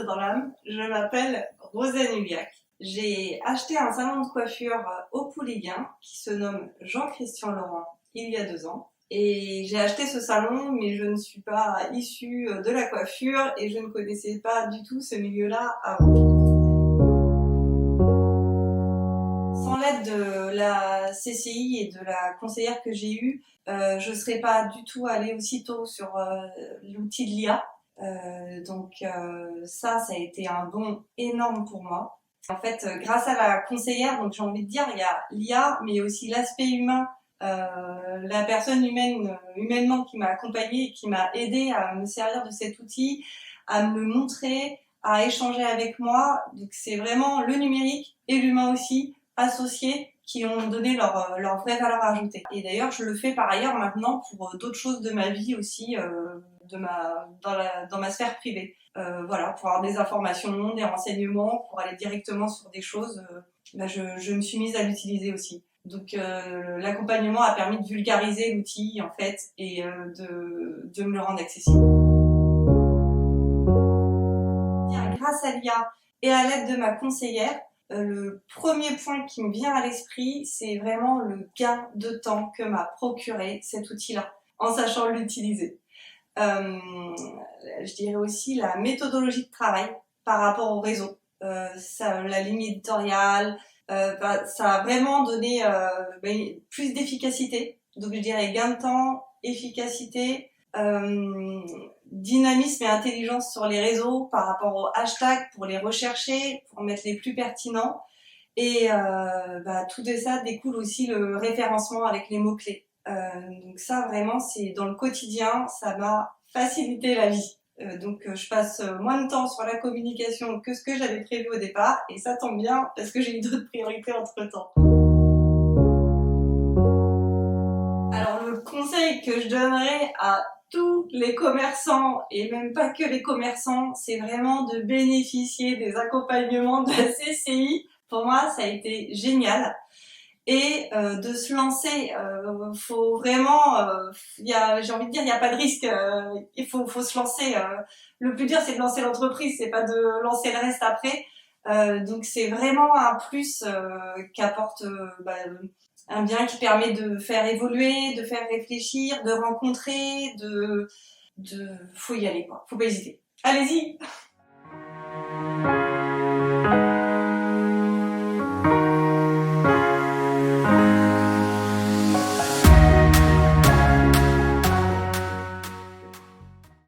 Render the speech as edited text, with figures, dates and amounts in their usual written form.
dans l'âme, je m'appelle Rosanne Huliac. J'ai acheté un salon de coiffure au Pouliguen qui se nomme Jean-Christian Laurent il y a 2 ans. Et j'ai acheté ce salon, mais je ne suis pas issue de la coiffure et je ne connaissais pas du tout ce milieu-là avant. Sans l'aide de la CCI et de la conseillère que j'ai eue, je ne serais pas du tout allée aussitôt sur l'outil de l'IA. Ça a été un bond énorme pour moi. En fait, grâce à la conseillère, donc j'ai envie de dire, il y a l'IA, mais aussi l'aspect humain, la personne humainement qui m'a accompagnée et qui m'a aidée à me servir de cet outil, à me le montrer, à échanger avec moi. Donc c'est vraiment le numérique et l'humain aussi associés qui ont donné leur vraie valeur ajoutée. Et d'ailleurs, je le fais par ailleurs maintenant pour d'autres choses de ma vie aussi, dans ma sphère privée. Voilà, pour avoir des informations, des renseignements, pour aller directement sur des choses, je me suis mise à l'utiliser aussi. Donc l'accompagnement a permis de vulgariser l'outil en fait et de me le rendre accessible. Grâce à l'IA et à l'aide de ma conseillère, le premier point qui me vient à l'esprit, c'est vraiment le gain de temps que m'a procuré cet outil-là, en sachant l'utiliser. Je dirais aussi la méthodologie de travail par rapport au réseau. La ligne éditoriale, ça a vraiment donné plus d'efficacité. Donc je dirais gain de temps, efficacité, dynamisme et intelligence sur les réseaux par rapport aux hashtags pour les rechercher, pour mettre les plus pertinents. Et tout de ça découle aussi le référencement avec les mots-clés. Donc ça vraiment c'est dans le quotidien, ça m'a facilité la vie. Je passe moins de temps sur la communication que ce que j'avais prévu au départ et ça tombe bien parce que j'ai eu d'autres priorités entre temps. Alors le conseil que je donnerais à tous les commerçants et même pas que les commerçants, c'est vraiment de bénéficier des accompagnements de la CCI. Pour moi, ça a été génial. Et de se lancer, faut vraiment, j'ai envie de dire, il n'y a pas de risque, il faut se lancer. Le plus dur, c'est de lancer l'entreprise, c'est pas de lancer le reste après. Donc c'est vraiment un plus qu'apporte un bien qui permet de faire évoluer, de faire réfléchir, de rencontrer, faut y aller quoi, faut pas hésiter. Allez-y!